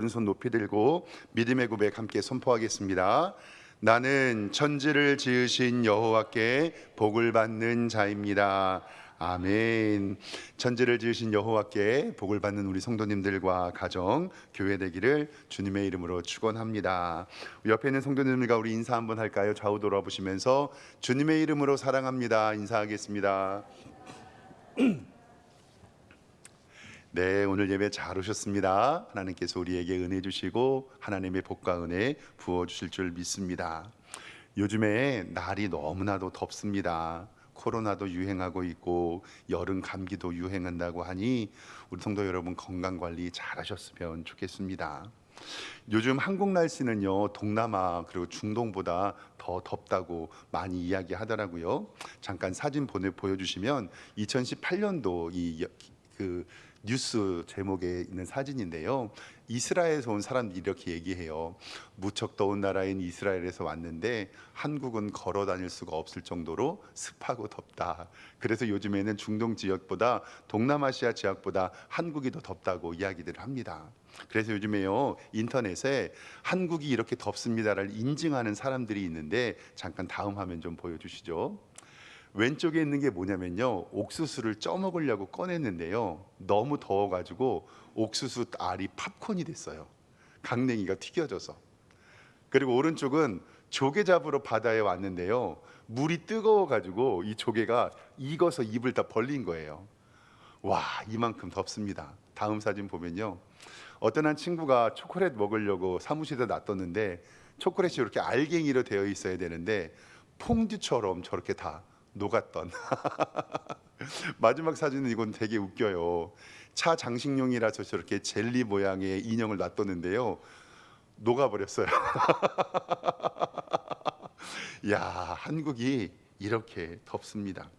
오른손 높이 들고 믿음의 고백 함께 선포하겠습니다. 나는 천지를 지으신 여호와께 복을 받는 자입니다. 아멘. 천지를 지으신 여호와께 복을 받는 우리 성도님들과 가정, 교회 되기를 주님의 이름으로 축원합니다. 옆에 있는 성도님들과 우리 인사 한번 할까요? 좌우 돌아보시면서 주님의 이름으로 사랑합니다 인사하겠습니다. 네, 오늘 예배 잘 오셨습니다. 하나님께서 우리에게 은혜 주시고 하나님의 복과 은혜 부어 주실 줄 믿습니다. 요즘에 날이 너무나도 덥습니다. 코로나도 유행하고 있고 여름 감기도 유행한다고 하니 우리 성도 여러분 건강 관리 잘 하셨으면 좋겠습니다. 요즘 한국 날씨는요 동남아 그리고 중동보다 더 덥다고 많이 이야기하더라고요. 잠깐 사진 보여주시면 2018년도 그 뉴스 제목에 있는 사진인데요. 이스라엘에서 온 사람들이 이렇게 얘기해요. 무척 더운 나라인 이스라엘에서 왔는데 한국은 걸어 다닐 수가 없을 정도로 습하고 덥다. 그래서 요즘에는 중동 지역보다 동남아시아 지역보다 한국이 더 덥다고 이야기들을 합니다. 그래서 요즘에요 인터넷에 한국이 이렇게 덥습니다를 인증하는 사람들이 있는데 잠깐 다음 화면 좀 보여주시죠. 왼쪽에 있는 게 뭐냐면요 옥수수를 쪄먹으려고 꺼냈는데요 너무 더워가지고 옥수수 알이 팝콘이 됐어요. 강냉이가 튀겨져서. 그리고 오른쪽은 조개 잡으러 바다에 왔는데요 물이 뜨거워가지고 이 조개가 익어서 입을 다 벌린 거예요. 와, 이만큼 덥습니다. 다음 사진 보면요 어떤 한 친구가 초콜릿 먹으려고 사무실에 놔뒀는데 초콜릿이 이렇게 알갱이로 되어 있어야 되는데 퐁듀처럼 저렇게 다 녹았던 마지막 사진은 이건 되게 웃겨요. 차 장식용이라서 저렇게 젤리 모양의 인형을 놔뒀는데요 녹아버렸어요. 야, 한국이 이렇게 덥습니다.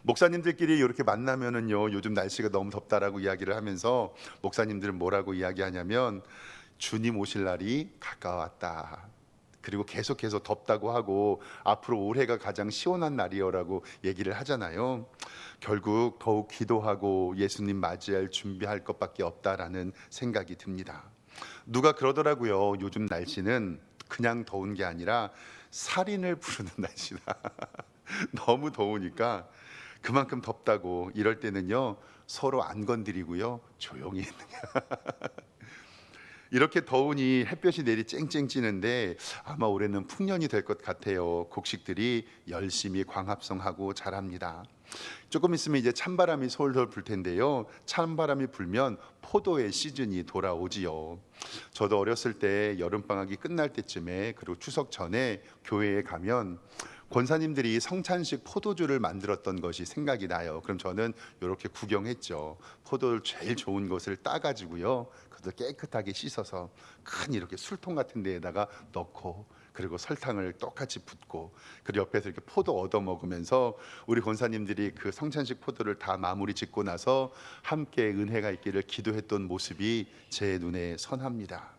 목사님들끼리 이렇게 만나면은요 요즘 날씨가 너무 덥다라고 이야기를 하면서 목사님들은 뭐라고 이야기하냐면 주님 오실 날이 가까웠다. 그리고 계속해서 덥다고 하고 앞으로 올해가 가장 시원한 날이요라고 얘기를 하잖아요. 결국 더욱 기도하고 예수님 맞이할 준비할 것밖에 없다라는 생각이 듭니다. 누가 그러더라고요. 요즘 날씨는 그냥 더운 게 아니라 살인을 부르는 날씨다. 너무 더우니까 그만큼 덥다고 이럴 때는요 서로 안 건드리고요 조용히 있는 이렇게 더우니 햇볕이 내리 쨍쨍 찌는데 아마 올해는 풍년이 될 것 같아요. 곡식들이 열심히 광합성하고 자랍니다. 조금 있으면 이제 찬바람이 솔솔 불 텐데요. 찬바람이 불면 포도의 시즌이 돌아오지요. 저도 어렸을 때 여름방학이 끝날 때쯤에 그리고 추석 전에 교회에 가면 권사님들이 성찬식 포도주를 만들었던 것이 생각이 나요. 그럼 저는 이렇게 구경했죠. 포도를 제일 좋은 것을 따가지고요. 그것을 깨끗하게 씻어서 큰 이렇게 술통 같은 데에다가 넣고 그리고 설탕을 똑같이 붓고 그리고 옆에서 이렇게 포도 얻어 먹으면서 우리 권사님들이 그 성찬식 포도를 다 마무리 짓고 나서 함께 은혜가 있기를 기도했던 모습이 제 눈에 선합니다.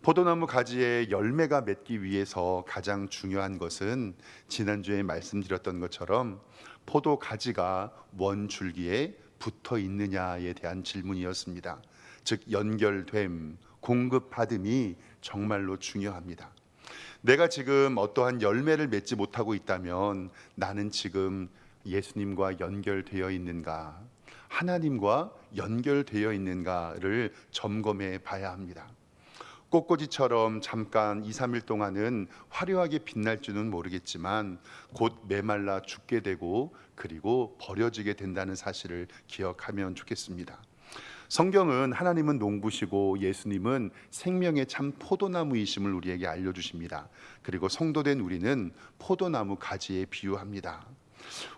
포도나무 가지에 열매가 맺기 위해서 가장 중요한 것은 지난주에 말씀드렸던 것처럼 포도 가지가 원 줄기에 붙어 있느냐에 대한 질문이었습니다. 즉 연결됨, 공급받음이 정말로 중요합니다. 내가 지금 어떠한 열매를 맺지 못하고 있다면 나는 지금 예수님과 연결되어 있는가, 하나님과 연결되어 있는가를 점검해 봐야 합니다. 꽃꽂이처럼 잠깐 2, 3일 동안은 화려하게 빛날 줄은 모르겠지만 곧 메말라 죽게 되고 그리고 버려지게 된다는 사실을 기억하면 좋겠습니다. 성경은 하나님은 농부시고 예수님은 생명의 참 포도나무이심을 우리에게 알려주십니다. 그리고 성도된 우리는 포도나무 가지에 비유합니다.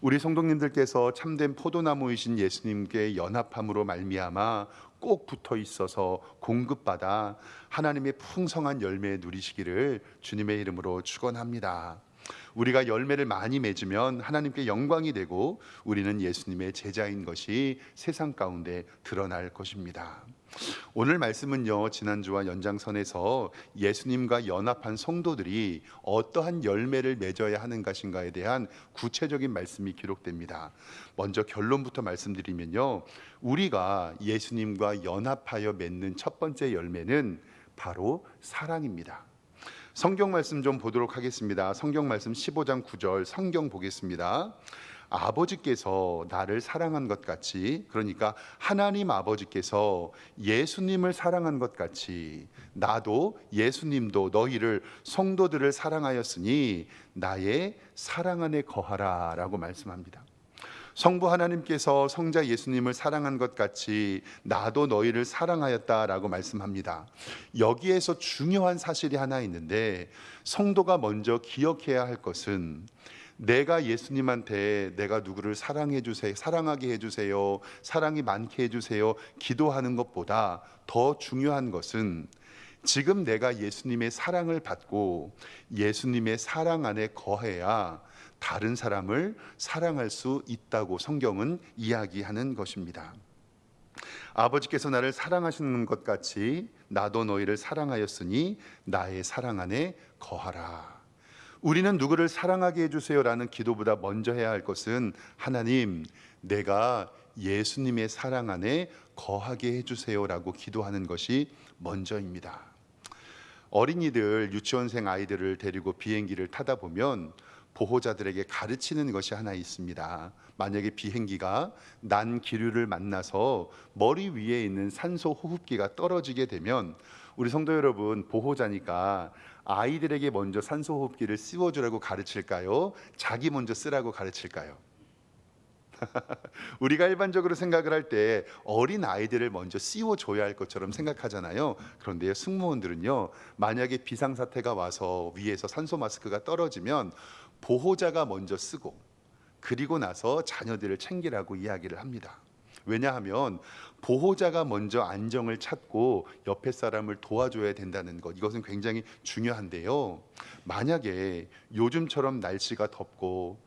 우리 성도님들께서 참된 포도나무이신 예수님께 연합함으로 말미암아 꼭 붙어 있어서 공급받아 하나님의 풍성한 열매 누리시기를 주님의 이름으로 축원합니다. 우리가 열매를 많이 맺으면 하나님께 영광이 되고 우리는 예수님의 제자인 것이 세상 가운데 드러날 것입니다. 오늘 말씀은요, 지난주와 연장선에서 예수님과 연합한 성도들이 어떠한 열매를 맺어야 하는 것인가에 대한 구체적인 말씀이 기록됩니다. 먼저 결론부터 말씀드리면요, 우리가 예수님과 연합하여 맺는 첫 번째 열매는 바로 사랑입니다. 성경 말씀 좀 보도록 하겠습니다. 성경 말씀 15장 9절 성경 보겠습니다. 아버지께서 나를 사랑한 것 같이, 그러니까 하나님 아버지께서 예수님을 사랑한 것 같이 나도 예수님도 너희를 성도들을 사랑하였으니 나의 사랑 안에 거하라 라고 말씀합니다. 성부 하나님께서 성자 예수님을 사랑한 것 같이 나도 너희를 사랑하였다라고 말씀합니다. 여기에서 중요한 사실이 하나 있는데, 성도가 먼저 기억해야 할 것은 내가 예수님한테 내가 누구를 사랑해 주세요, 사랑하게 해주세요, 사랑이 많게 해주세요 기도하는 것보다 더 중요한 것은 지금 내가 예수님의 사랑을 받고 예수님의 사랑 안에 거해야 다른 사람을 사랑할 수 있다고 성경은 이야기하는 것입니다. 아버지께서 나를 사랑하시는 것 같이 나도 너희를 사랑하였으니 나의 사랑 안에 거하라. 우리는 누구를 사랑하게 해주세요라는 기도보다 먼저 해야 할 것은 하나님, 내가 예수님의 사랑 안에 거하게 해주세요라고 기도하는 것이 먼저입니다. 어린이들, 유치원생 아이들을 데리고 비행기를 타다 보면 보호자들에게 가르치는 것이 하나 있습니다. 만약에 비행기가 난 기류를 만나서 머리 위에 있는 산소 호흡기가 떨어지게 되면 우리 성도 여러분, 보호자니까 아이들에게 먼저 산소 호흡기를 씌워주라고 가르칠까요? 자기 먼저 쓰라고 가르칠까요? 우리가 일반적으로 생각을 할 때 어린 아이들을 먼저 씌워줘야 할 것처럼 생각하잖아요. 그런데요, 승무원들은요, 만약에 비상사태가 와서 위에서 산소 마스크가 떨어지면 보호자가 먼저 쓰고 그리고 나서 자녀들을 챙기라고 이야기를 합니다. 왜냐하면 보호자가 먼저 안정을 찾고 옆에 사람을 도와줘야 된다는 것, 이것은 굉장히 중요한데요, 만약에 요즘처럼 날씨가 덥고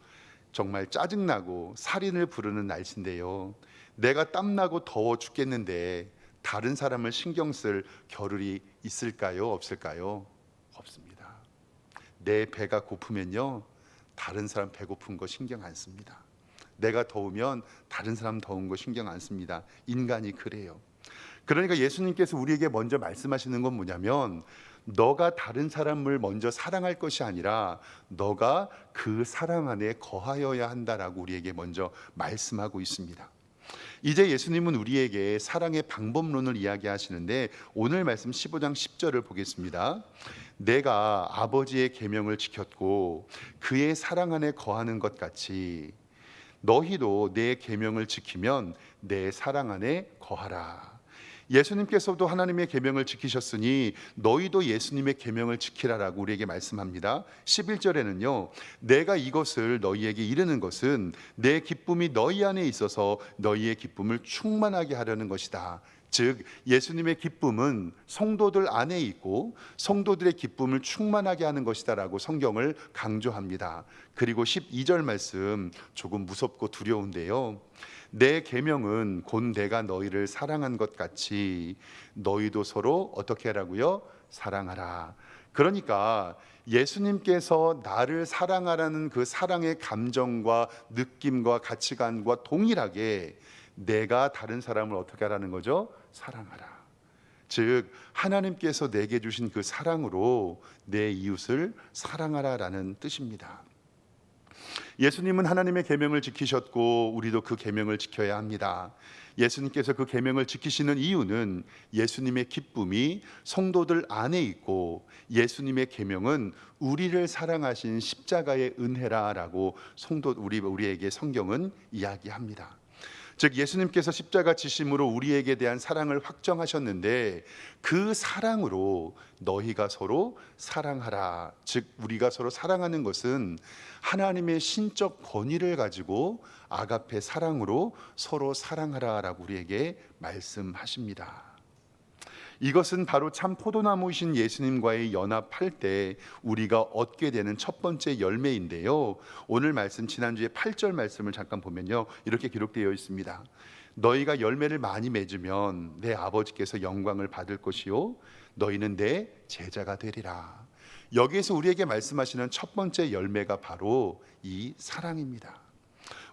정말 짜증나고 살인을 부르는 날씨인데요, 내가 땀나고 더워 죽겠는데 다른 사람을 신경 쓸 겨를이 있을까요? 없을까요? 없습니다. 내 배가 고프면요, 다른 사람 배고픈 거 신경 안 씁니다. 내가 더우면 다른 사람 더운 거 신경 안 씁니다. 인간이 그래요. 그러니까 예수님께서 우리에게 먼저 말씀하시는 건 뭐냐면, 너가 다른 사람을 먼저 사랑할 것이 아니라 너가 그 사랑 안에 거하여야 한다라고 우리에게 먼저 말씀하고 있습니다. 이제 예수님은 우리에게 사랑의 방법론을 이야기하시는데, 오늘 말씀 15장 10절을 보겠습니다. 내가 아버지의 계명을 지켰고 그의 사랑 안에 거하는 것 같이 너희도 내 계명을 지키면 내 사랑 안에 거하라. 예수님께서도 하나님의 계명을 지키셨으니 너희도 예수님의 계명을 지키라라고 우리에게 말씀합니다. 11절에는요, 내가 이것을 너희에게 이르는 것은 내 기쁨이 너희 안에 있어서 너희의 기쁨을 충만하게 하려는 것이다. 즉 예수님의 기쁨은 성도들 안에 있고 성도들의 기쁨을 충만하게 하는 것이다라고 성경을 강조합니다. 그리고 12절 말씀 조금 무섭고 두려운데요, 내 계명은 곧 내가 너희를 사랑한 것 같이 너희도 서로 어떻게 하라고요? 사랑하라. 그러니까 예수님께서 나를 사랑하라는 그 사랑의 감정과 느낌과 가치관과 동일하게 내가 다른 사람을 어떻게 하라는 거죠? 사랑하라. 즉 하나님께서 내게 주신 그 사랑으로 내 이웃을 사랑하라라는 뜻입니다. 예수님은 하나님의 계명을 지키셨고 우리도 그 계명을 지켜야 합니다. 예수님께서 그 계명을 지키시는 이유는 예수님의 기쁨이 성도들 안에 있고 예수님의 계명은 우리를 사랑하신 십자가의 은혜라라고 우리에게 성경은 이야기합니다. 즉 예수님께서 십자가 지심으로 우리에게 대한 사랑을 확정하셨는데 그 사랑으로 너희가 서로 사랑하라. 즉 우리가 서로 사랑하는 것은 하나님의 신적 권위를 가지고 아가페 사랑으로 서로 사랑하라라고 우리에게 말씀하십니다. 이것은 바로 참 포도나무이신 예수님과의 연합할 때 우리가 얻게 되는 첫 번째 열매인데요, 오늘 말씀 지난주에 8절 말씀을 잠깐 보면요, 이렇게 기록되어 있습니다. 너희가 열매를 많이 맺으면 내 아버지께서 영광을 받을 것이요 너희는 내 제자가 되리라. 여기에서 우리에게 말씀하시는 첫 번째 열매가 바로 이 사랑입니다.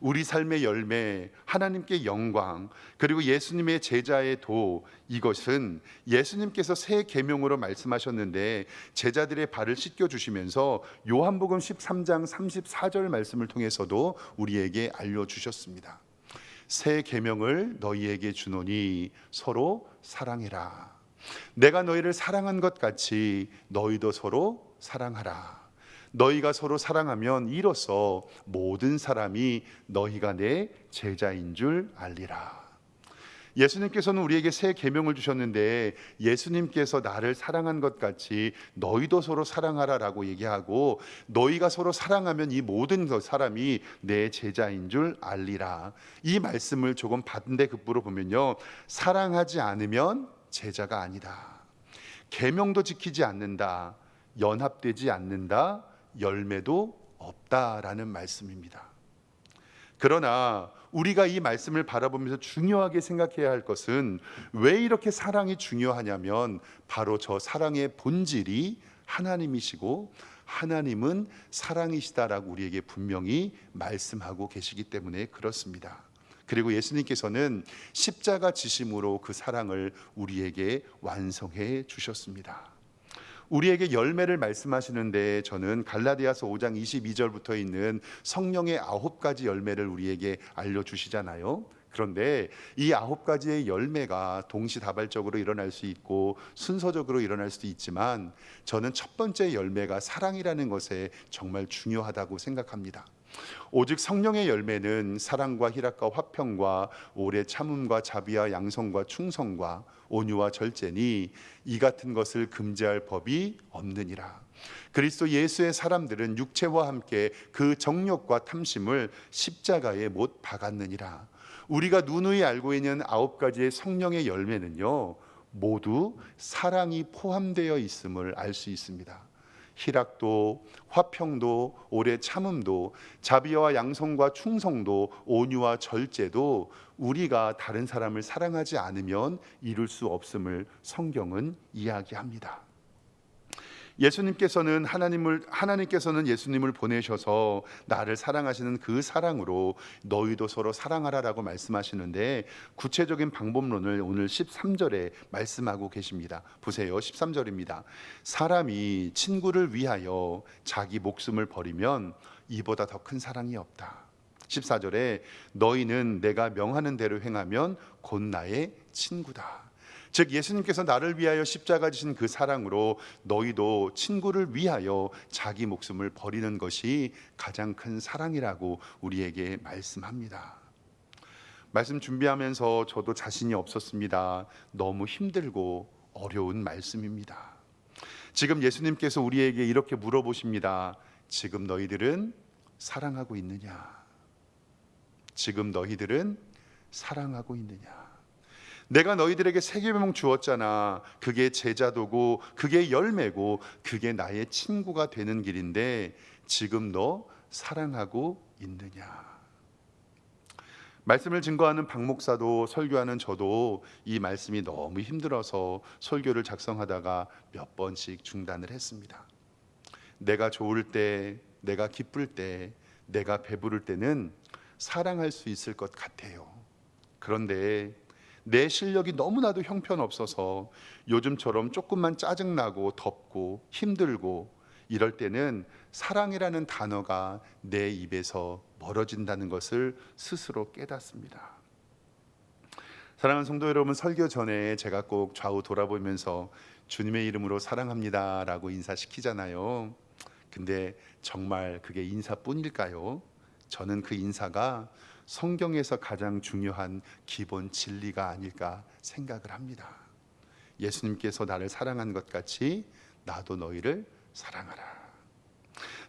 우리 삶의 열매, 하나님께 영광, 그리고 예수님의 제자의 도, 이것은 예수님께서 새 계명으로 말씀하셨는데 제자들의 발을 씻겨 주시면서 요한복음 13장 34절 말씀을 통해서도 우리에게 알려 주셨습니다. 새 계명을 너희에게 주노니 서로 사랑해라. 내가 너희를 사랑한 것 같이 너희도 서로 사랑하라. 너희가 서로 사랑하면 이로써 모든 사람이 너희가 내 제자인 줄 알리라. 예수님께서는 우리에게 새 계명을 주셨는데 예수님께서 나를 사랑한 것 같이 너희도 서로 사랑하라라고 얘기하고 너희가 서로 사랑하면 이 모든 사람이 내 제자인 줄 알리라. 이 말씀을 조금 반대급부로 보면요, 사랑하지 않으면 제자가 아니다. 계명도 지키지 않는다. 연합되지 않는다. 열매도 없다라는 말씀입니다. 그러나 우리가 이 말씀을 바라보면서 중요하게 생각해야 할 것은 왜 이렇게 사랑이 중요하냐면 바로 저 사랑의 본질이 하나님이시고 하나님은 사랑이시다라고 우리에게 분명히 말씀하고 계시기 때문에 그렇습니다. 그리고 예수님께서는 십자가 지심으로 그 사랑을 우리에게 완성해 주셨습니다. 우리에게 열매를 말씀하시는데 저는 갈라디아서 5장 22절부터 있는 성령의 9가지 열매를 우리에게 알려주시잖아요. 그런데 이 9가지의 열매가 동시다발적으로 일어날 수 있고 순서적으로 일어날 수도 있지만 저는 첫 번째 열매가 사랑이라는 것에 정말 중요하다고 생각합니다. 오직 성령의 열매는 사랑과 희락과 화평과 오래 참음과 자비와 양성과 충성과 온유와 절제니 이 같은 것을 금지할 법이 없느니라. 그리스도 예수의 사람들은 육체와 함께 그 정욕과 탐심을 십자가에 못 박았느니라. 우리가 누누이 알고 있는 9가지의 성령의 열매는요, 모두 사랑이 포함되어 있음을 알 수 있습니다. 희락도, 화평도, 오래 참음도, 자비와 양성과 충성도, 온유와 절제도 우리가 다른 사람을 사랑하지 않으면 이룰 수 없음을 성경은 이야기합니다. 하나님께서는 예수님을 보내셔서 나를 사랑하시는 그 사랑으로 너희도 서로 사랑하라라고 말씀하시는데 구체적인 방법론을 오늘 13절에 말씀하고 계십니다. 보세요. 13절입니다. 사람이 친구를 위하여 자기 목숨을 버리면 이보다 더 큰 사랑이 없다. 14절에 너희는 내가 명하는 대로 행하면 곧 나의 친구다. 즉 예수님께서 나를 위하여 십자가 지신 그 사랑으로 너희도 친구를 위하여 자기 목숨을 버리는 것이 가장 큰 사랑이라고 우리에게 말씀합니다. 말씀 준비하면서 저도 자신이 없었습니다. 너무 힘들고 어려운 말씀입니다. 지금 예수님께서 우리에게 이렇게 물어보십니다. 지금 너희들은 사랑하고 있느냐? 지금 너희들은 사랑하고 있느냐? 내가 너희들에게 새 계명 주었잖아. 그게 제자도고 그게 열매고 그게 나의 친구가 되는 길인데 지금 너 사랑하고 있느냐? 말씀을 증거하는 박 목사도 설교하는 저도 이 말씀이 너무 힘들어서 설교를 작성하다가 몇 번씩 중단을 했습니다. 내가 좋을 때, 내가 기쁠 때, 내가 배부를 때는 사랑할 수 있을 것 같아요. 그런데 내 실력이 너무나도 형편없어서 요즘처럼 조금만 짜증나고 덥고 힘들고 이럴 때는 사랑이라는 단어가 내 입에서 멀어진다는 것을 스스로 깨닫습니다. 사랑하는 성도 여러분, 설교 전에 제가 꼭 좌우 돌아보면서 주님의 이름으로 사랑합니다 라고 인사시키잖아요. 근데 정말 그게 인사뿐일까요? 저는 그 인사가 성경에서 가장 중요한 기본 진리가 아닐까 생각을 합니다. 예수님께서 나를 사랑한 것 같이 나도 너희를 사랑하라.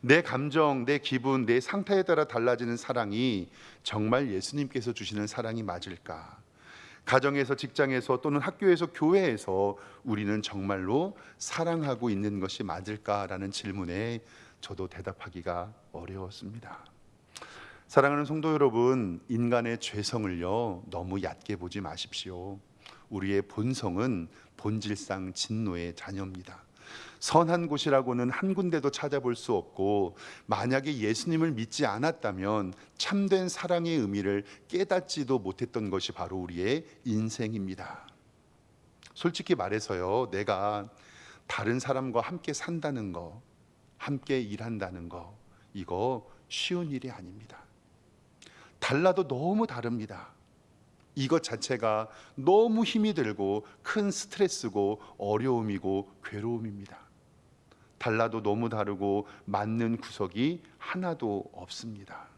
내 감정, 내 기분, 내 상태에 따라 달라지는 사랑이 정말 예수님께서 주시는 사랑이 맞을까? 가정에서, 직장에서 또는 학교에서, 교회에서 우리는 정말로 사랑하고 있는 것이 맞을까라는 질문에 저도 대답하기가 어려웠습니다. 사랑하는 성도 여러분, 인간의 죄성을요 너무 얕게 보지 마십시오. 우리의 본성은 본질상 진노의 자녀입니다. 선한 곳이라고는 한 군데도 찾아볼 수 없고, 만약에 예수님을 믿지 않았다면 참된 사랑의 의미를 깨닫지도 못했던 것이 바로 우리의 인생입니다. 솔직히 말해서요, 내가 다른 사람과 함께 산다는 거, 함께 일한다는 거, 이거 쉬운 일이 아닙니다. 달라도 너무 다릅니다. 이것 자체가 너무 힘이 들고 큰 스트레스고 어려움이고 괴로움입니다. 달라도 너무 다르고 맞는 구석이 하나도 없습니다.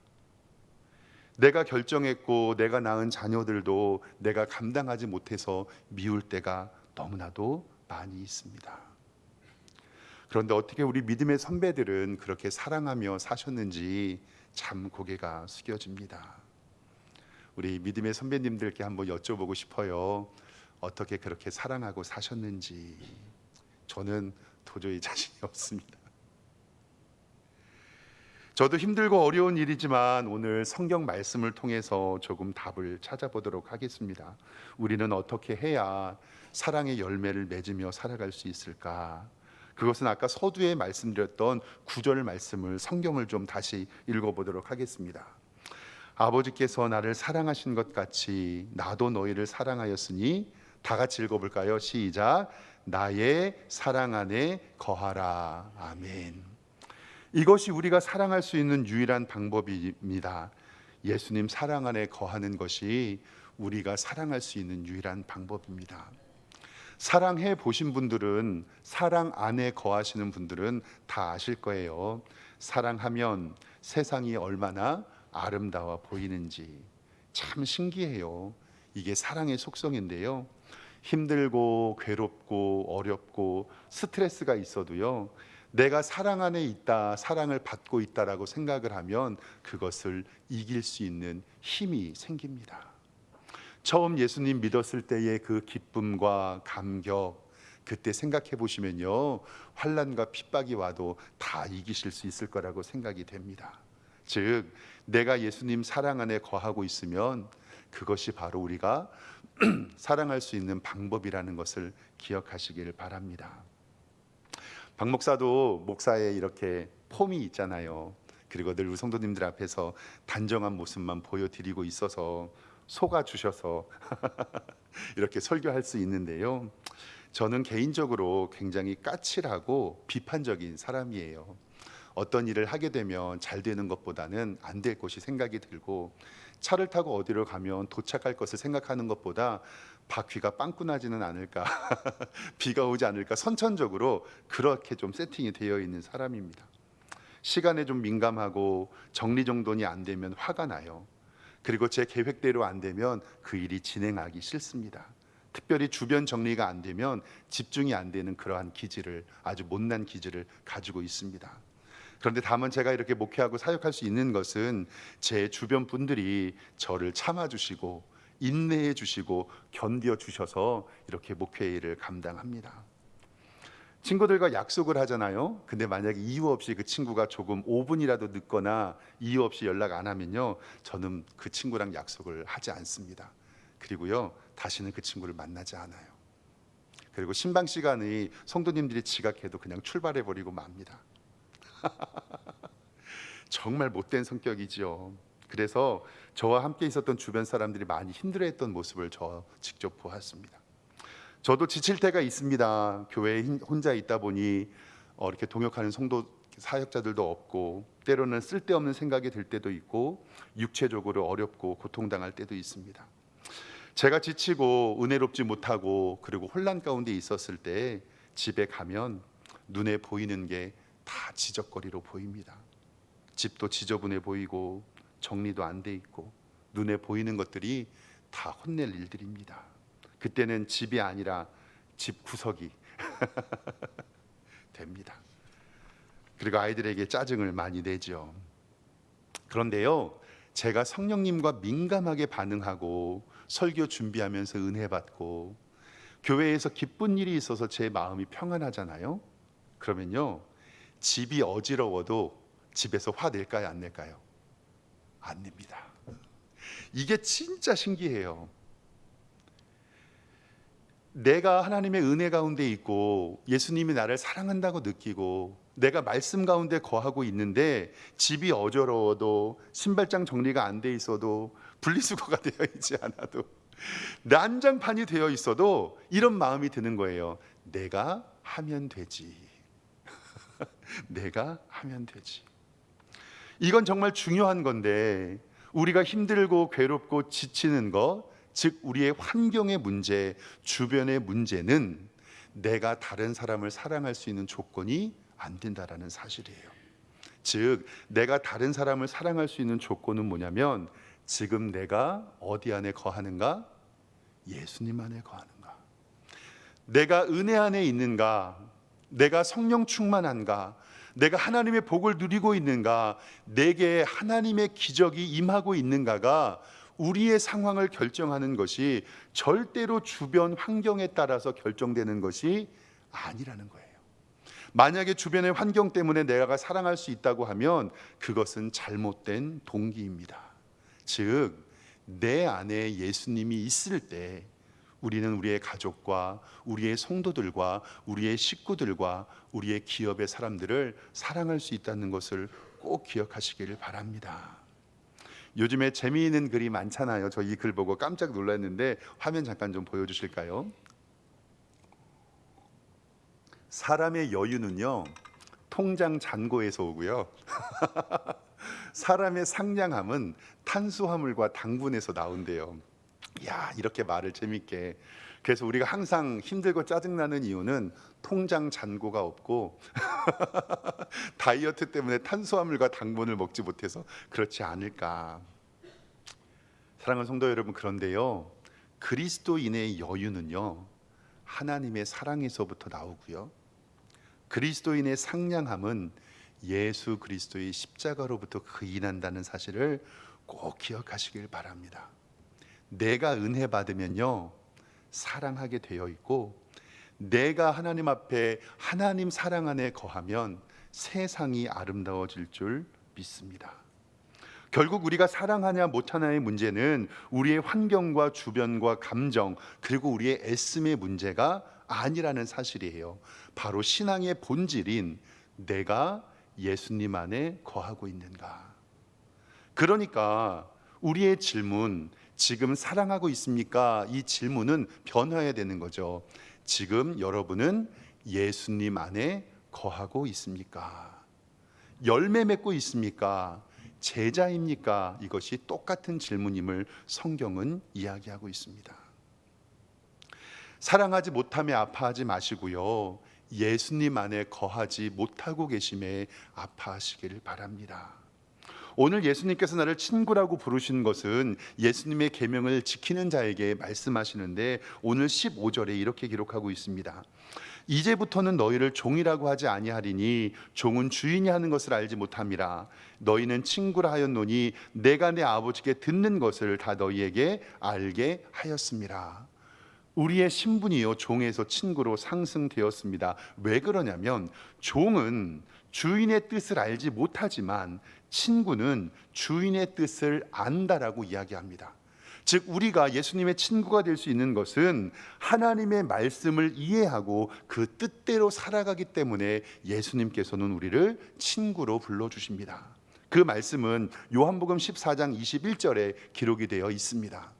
내가 결정했고 내가 낳은 자녀들도 내가 감당하지 못해서 미울 때가 너무나도 많이 있습니다. 그런데 어떻게 우리 믿음의 선배들은 그렇게 사랑하며 사셨는지 참 고개가 숙여집니다. 우리 믿음의 선배님들께 한번 여쭤보고 싶어요. 어떻게 그렇게 사랑하고 사셨는지. 저는 도저히 자신이 없습니다. 저도 힘들고 어려운 일이지만 오늘 성경 말씀을 통해서 조금 답을 찾아보도록 하겠습니다. 우리는 어떻게 해야 사랑의 열매를 맺으며 살아갈 수 있을까? 그것은 아까 서두에 말씀드렸던 9절 말씀을, 성경을 좀 다시 읽어보도록 하겠습니다. 아버지께서 나를 사랑하신 것 같이 나도 너희를 사랑하였으니, 다 같이 읽어볼까요? 시작. 나의 사랑 안에 거하라. 아멘. 이것이 우리가 사랑할 수 있는 유일한 방법입니다. 예수님 사랑 안에 거하는 것이 우리가 사랑할 수 있는 유일한 방법입니다. 사랑해 보신 분들은, 사랑 안에 거하시는 분들은 다 아실 거예요. 사랑하면 세상이 얼마나 아름다워 보이는지. 참 신기해요. 이게 사랑의 속성인데요. 힘들고 괴롭고 어렵고 스트레스가 있어도요, 내가 사랑 안에 있다, 사랑을 받고 있다라고 생각을 하면 그것을 이길 수 있는 힘이 생깁니다. 처음 예수님 믿었을 때의 그 기쁨과 감격, 그때 생각해 보시면요, 환난과 핍박이 와도 다 이기실 수 있을 거라고 생각이 됩니다. 즉, 내가 예수님 사랑 안에 거하고 있으면 그것이 바로 우리가 사랑할 수 있는 방법이라는 것을 기억하시길 바랍니다. 박 목사도 목사의 이렇게 폼이 있잖아요. 그리고 늘 우리 성도님들 앞에서 단정한 모습만 보여드리고 있어서 속아주셔서 이렇게 설교할 수 있는데요, 저는 개인적으로 굉장히 까칠하고 비판적인 사람이에요. 어떤 일을 하게 되면 잘 되는 것보다는 안 될 것이 생각이 들고, 차를 타고 어디로 가면 도착할 것을 생각하는 것보다 바퀴가 빵꾸 나지는 않을까, 비가 오지 않을까, 선천적으로 그렇게 좀 세팅이 되어 있는 사람입니다. 시간에 좀 민감하고 정리정돈이 안 되면 화가 나요. 그리고 제 계획대로 안 되면 그 일이 진행하기 싫습니다. 특별히 주변 정리가 안 되면 집중이 안 되는 그러한 기질을, 아주 못난 기질을 가지고 있습니다. 그런데 다만 제가 이렇게 목회하고 사역할 수 있는 것은 제 주변 분들이 저를 참아주시고 인내해 주시고 견뎌 주셔서 이렇게 목회 일을 감당합니다. 친구들과 약속을 하잖아요. 근데 만약에 이유 없이 그 친구가 조금 5분이라도 늦거나 이유 없이 연락 안 하면요, 저는 그 친구랑 약속을 하지 않습니다. 그리고요, 다시는 그 친구를 만나지 않아요. 그리고 신방 시간이 성도님들이 지각해도 그냥 출발해 버리고 맙니다. 정말 못된 성격이지요. 그래서 저와 함께 있었던 주변 사람들이 많이 힘들어했던 모습을 저 직접 보았습니다. 저도 지칠 때가 있습니다. 교회에 혼자 있다 보니 이렇게 동역하는 성도 사역자들도 없고, 때로는 쓸데없는 생각이 들 때도 있고, 육체적으로 어렵고 고통당할 때도 있습니다. 제가 지치고 은혜롭지 못하고 그리고 혼란 가운데 있었을 때 집에 가면 눈에 보이는 게 다 지적거리로 보입니다. 집도 지저분해 보이고 정리도 안 돼 있고 눈에 보이는 것들이 다 혼낼 일들입니다. 그때는 집이 아니라 집 구석이 됩니다. 그리고 아이들에게 짜증을 많이 내죠. 그런데요, 제가 성령님과 민감하게 반응하고 설교 준비하면서 은혜 받고 교회에서 기쁜 일이 있어서 제 마음이 평안하잖아요. 그러면요, 집이 어지러워도 집에서 화 낼까요, 안 낼까요? 아닙니다. 이게 진짜 신기해요. 내가 하나님의 은혜 가운데 있고 예수님이 나를 사랑한다고 느끼고 내가 말씀 가운데 거하고 있는데 집이 어지러워도 신발장 정리가 안 돼 있어도 분리수거가 되어 있지 않아도 난장판이 되어 있어도 이런 마음이 드는 거예요. 내가 하면 되지. 내가 하면 되지. 이건 정말 중요한 건데 우리가 힘들고 괴롭고 지치는 것, 즉 우리의 환경의 문제, 주변의 문제는 내가 다른 사람을 사랑할 수 있는 조건이 안 된다라는 사실이에요. 즉 내가 다른 사람을 사랑할 수 있는 조건은 뭐냐면 지금 내가 어디 안에 거하는가? 예수님 안에 거하는가? 내가 은혜 안에 있는가? 내가 성령 충만한가? 내가 하나님의 복을 누리고 있는가? 내게 하나님의 기적이 임하고 있는가가 우리의 상황을 결정하는 것이 절대로 주변 환경에 따라서 결정되는 것이 아니라는 거예요. 만약에 주변의 환경 때문에 내가 사랑할 수 있다고 하면 그것은 잘못된 동기입니다. 즉, 내 안에 예수님이 있을 때 우리는 우리의 가족과 우리의 성도들과 우리의 식구들과 우리의 기업의 사람들을 사랑할 수 있다는 것을 꼭 기억하시기를 바랍니다. 요즘에 재미있는 글이 많잖아요. 저 이 글 보고 깜짝 놀랐는데 화면 잠깐 좀 보여주실까요? 사람의 여유는요 통장 잔고에서 오고요 사람의 상냥함은 탄수화물과 당분에서 나온대요. 야, 이렇게 말을 재밌게. 그래서 우리가 항상 힘들고 짜증나는 이유는 통장 잔고가 없고 다이어트 때문에 탄수화물과 당분을 먹지 못해서 그렇지 않을까. 사랑하는 성도 여러분, 그런데요 그리스도인의 여유는요 하나님의 사랑에서부터 나오고요 그리스도인의 상냥함은 예수 그리스도의 십자가로부터 기인한다는 사실을 꼭 기억하시길 바랍니다. 내가 은혜 받으면요 사랑하게 되어 있고 내가 하나님 앞에 하나님 사랑 안에 거하면 세상이 아름다워질 줄 믿습니다. 결국 우리가 사랑하냐 못하냐의 문제는 우리의 환경과 주변과 감정 그리고 우리의 애씀의 문제가 아니라는 사실이에요. 바로 신앙의 본질인 내가 예수님 안에 거하고 있는가. 그러니까 우리의 질문, 지금 사랑하고 있습니까? 이 질문은 변화해야 되는 거죠. 지금 여러분은 예수님 안에 거하고 있습니까? 열매 맺고 있습니까? 제자입니까? 이것이 똑같은 질문임을 성경은 이야기하고 있습니다. 사랑하지 못함에 아파하지 마시고요 예수님 안에 거하지 못하고 계심에 아파하시기를 바랍니다. 오늘 예수님께서 나를 친구라고 부르신 것은 예수님의 계명을 지키는 자에게 말씀하시는데 오늘 15절에 이렇게 기록하고 있습니다. 이제부터는 너희를 종이라고 하지 아니하리니 종은 주인이 하는 것을 알지 못함이라. 너희는 친구라 하였노니 내가 내 아버지께 듣는 것을 다 너희에게 알게 하였음이라. 우리의 신분이요 종에서 친구로 상승되었습니다. 왜 그러냐면 종은 주인의 뜻을 알지 못하지만 친구는 주인의 뜻을 안다라고 이야기합니다. 즉 우리가 예수님의 친구가 될 수 있는 것은 하나님의 말씀을 이해하고 그 뜻대로 살아가기 때문에 예수님께서는 우리를 친구로 불러주십니다. 그 말씀은 요한복음 14장 21절에 기록이 되어 있습니다.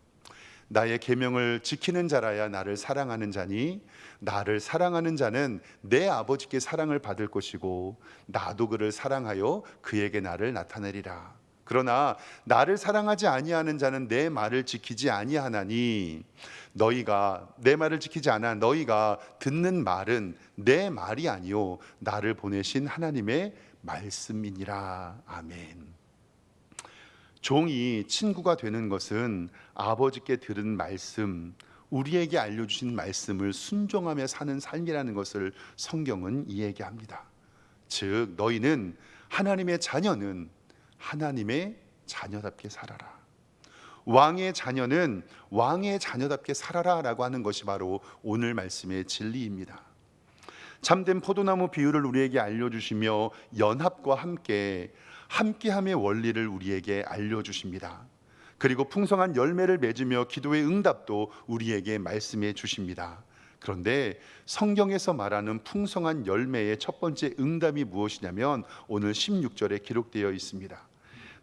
나의 계명을 지키는 자라야 나를 사랑하는 자니 나를 사랑하는 자는 내 아버지께 사랑을 받을 것이고 나도 그를 사랑하여 그에게 나를 나타내리라. 그러나 나를 사랑하지 아니하는 자는 내 말을 지키지 아니하나니 너희가 내 말을 지키지 않아 너희가 듣는 말은 내 말이 아니요 나를 보내신 하나님의 말씀이니라. 아멘. 종이 친구가 되는 것은 아버지께 들은 말씀, 우리에게 알려주신 말씀을 순종하며 사는 삶이라는 것을 성경은 이야기합니다. 즉 너희는 하나님의 자녀는 하나님의 자녀답게 살아라. 왕의 자녀는 왕의 자녀답게 살아라 라고 하는 것이 바로 오늘 말씀의 진리입니다. 참된 포도나무 비유를 우리에게 알려주시며 연합과 함께 함께함의 원리를 우리에게 알려주십니다. 그리고 풍성한 열매를 맺으며 기도의 응답도 우리에게 말씀해 주십니다. 그런데 성경에서 말하는 풍성한 열매의 첫 번째 응답이 무엇이냐면 오늘 16절에 기록되어 있습니다.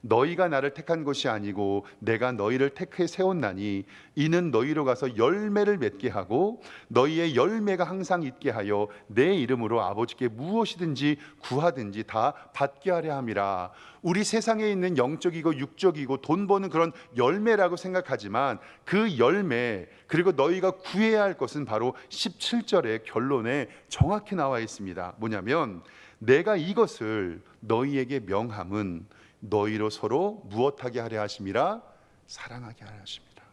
너희가 나를 택한 것이 아니고 내가 너희를 택해 세웠나니 이는 너희로 가서 열매를 맺게 하고 너희의 열매가 항상 있게 하여 내 이름으로 아버지께 무엇이든지 구하든지 다 받게 하려 함이라. 우리 세상에 있는 영적이고 육적이고 돈 버는 그런 열매라고 생각하지만 그 열매, 그리고 너희가 구해야 할 것은 바로 17절의 결론에 정확히 나와 있습니다. 뭐냐면 내가 이것을 너희에게 명함은 너희로 서로 무엇하게 하려 하심이라? 사랑하게 하려 하심이라.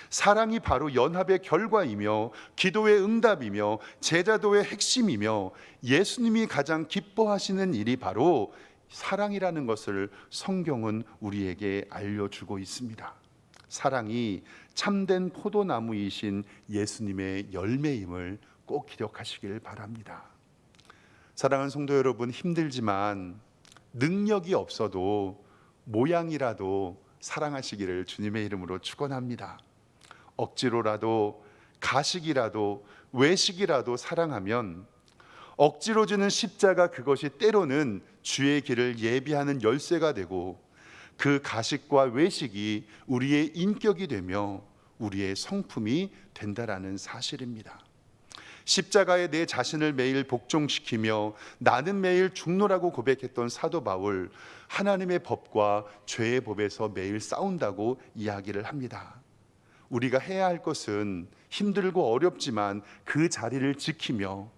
사랑이 바로 연합의 결과이며 기도의 응답이며 제자도의 핵심이며 예수님이 가장 기뻐하시는 일이 바로 사랑이라는 것을 성경은 우리에게 알려주고 있습니다. 사랑이 참된 포도나무이신 예수님의 열매임을 꼭 기억하시길 바랍니다. 사랑하는 성도 여러분, 힘들지만 능력이 없어도 모양이라도 사랑하시기를 주님의 이름으로 축원합니다. 억지로라도 가식이라도 외식이라도 사랑하면 억지로 주는 십자가, 그것이 때로는 주의 길을 예비하는 열쇠가 되고 그 가식과 외식이 우리의 인격이 되며 우리의 성품이 된다라는 사실입니다. 십자가에 내 자신을 매일 복종시키며 나는 매일 죽노라고 고백했던 사도 바울, 하나님의 법과 죄의 법에서 매일 싸운다고 이야기를 합니다. 우리가 해야 할 것은 힘들고 어렵지만 그 자리를 지키며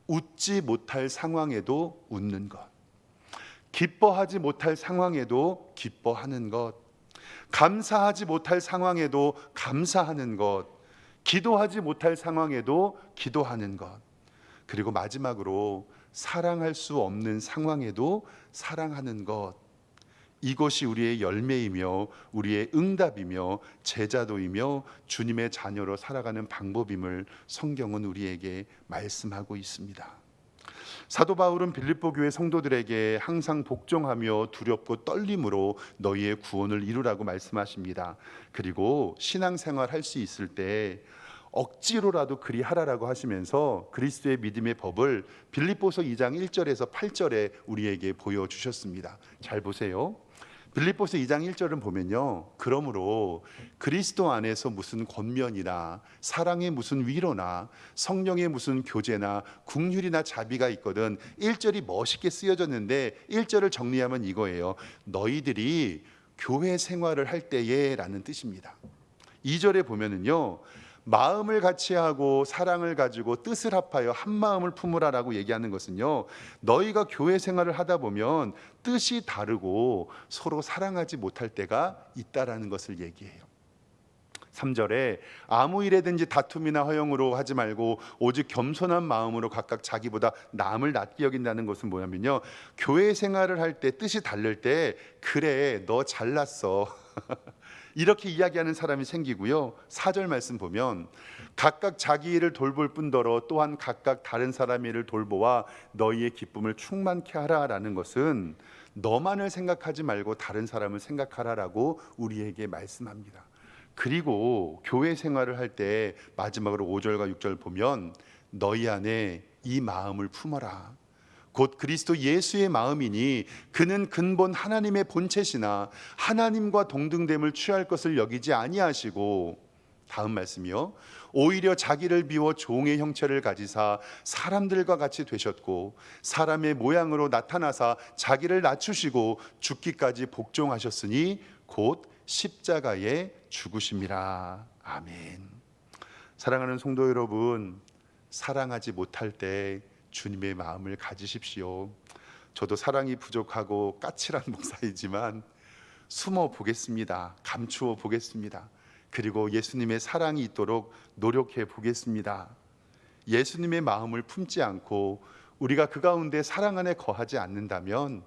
웃지 못할 상황에도 웃는 것, 기뻐하지 못할 상황에도 기뻐하는 것, 감사하지 못할 상황에도 감사하는 것, 기도하지 못할 상황에도 기도하는 것, 그리고 마지막으로 사랑할 수 없는 상황에도 사랑하는 것, 이것이 우리의 열매이며 우리의 응답이며 제자도이며 주님의 자녀로 살아가는 방법임을 성경은 우리에게 말씀하고 있습니다. 사도 바울은 빌립보 교회 성도들에게 항상 복종하며 두렵고 떨림으로 너희의 구원을 이루라고 말씀하십니다. 그리고 신앙생활 할 수 있을 때 억지로라도 그리하라라고 하시면서 그리스도의 믿음의 법을 빌립보서 2장 1절에서 8절에 우리에게 보여주셨습니다. 잘 보세요. 빌립보서 2장 1절은 보면요, 그러므로 그리스도 안에서 무슨 권면이나 사랑의 무슨 위로나 성령의 무슨 교제나 긍휼이나 자비가 있거든. 1절이 멋있게 쓰여졌는데 1절을 정리하면 이거예요. 너희들이 교회 생활을 할 때에 라는 뜻입니다. 2절에 보면은요, 마음을 같이 하고 사랑을 가지고 뜻을 합하여 한 마음을 품으라라고 얘기하는 것은요, 너희가 교회 생활을 하다 보면 뜻이 다르고 서로 사랑하지 못할 때가 있다라는 것을 얘기해요. 3절에 아무 일에든지 다툼이나 허용으로 하지 말고 오직 겸손한 마음으로 각각 자기보다 남을 낮게 여긴다는 것은 뭐냐면요, 교회 생활을 할 때 뜻이 다를 때 그래 너 잘났어 이렇게 이야기하는 사람이 생기고요. 4절 말씀 보면 각각 자기 일을 돌볼 뿐더러 또한 각각 다른 사람의 일을 돌보아 너희의 기쁨을 충만케 하라라는 것은 너만을 생각하지 말고 다른 사람을 생각하라라고 우리에게 말씀합니다. 그리고 교회 생활을 할 때 마지막으로 5절과 6절 보면 너희 안에 이 마음을 품어라. 곧 그리스도 예수의 마음이니 그는 근본 하나님의 본체시나 하나님과 동등됨을 취할 것을 여기지 아니하시고, 다음 말씀이요, 오히려 자기를 비워 종의 형체를 가지사 사람들과 같이 되셨고 사람의 모양으로 나타나사 자기를 낮추시고 죽기까지 복종하셨으니 곧 십자가에 죽으심이라. 아멘. 사랑하는 성도 여러분, 사랑하지 못할 때 주님의 마음을 가지십시오. 저도 사랑이 부족하고 까칠한 목사이지만 숨어 보겠습니다. 감추어 보겠습니다. 그리고 예수님의 사랑이 있도록 노력해 보겠습니다. 예수님의 마음을 품지 않고 우리가 그 가운데 사랑 안에 거하지 않는다면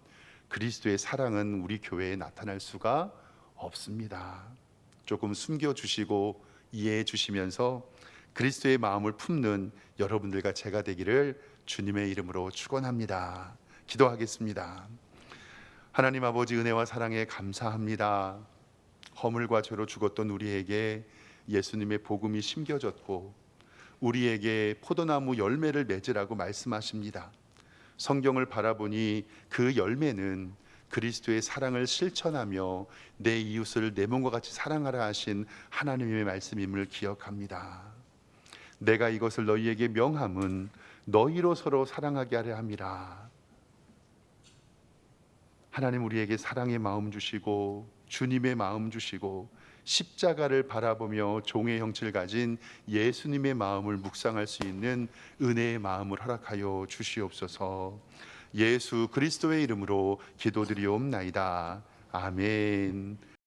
그리스도의 사랑은 우리 교회에 나타날 수가 없습니다. 조금 숨겨주시고 이해해 주시면서 그리스도의 마음을 품는 여러분들과 제가 되기를 주님의 이름으로 축원합니다. 기도하겠습니다. 하나님 아버지, 은혜와 사랑에 감사합니다. 허물과 죄로 죽었던 우리에게 예수님의 복음이 심겨졌고 우리에게 포도나무 열매를 맺으라고 말씀하십니다. 성경을 바라보니 그 열매는 그리스도의 사랑을 실천하며 내 이웃을 내 몸과 같이 사랑하라 하신 하나님의 말씀임을 기억합니다. 내가 이것을 너희에게 명함은 너희로 서로 사랑하게 하려 함이라. 하나님, 우리에게 사랑의 마음 주시고 주님의 마음 주시고 십자가를 바라보며 종의 형체를 가진 예수님의 마음을 묵상할 수 있는 은혜의 마음을 허락하여 주시옵소서. 예수 그리스도의 이름으로 기도드리옵나이다. 아멘.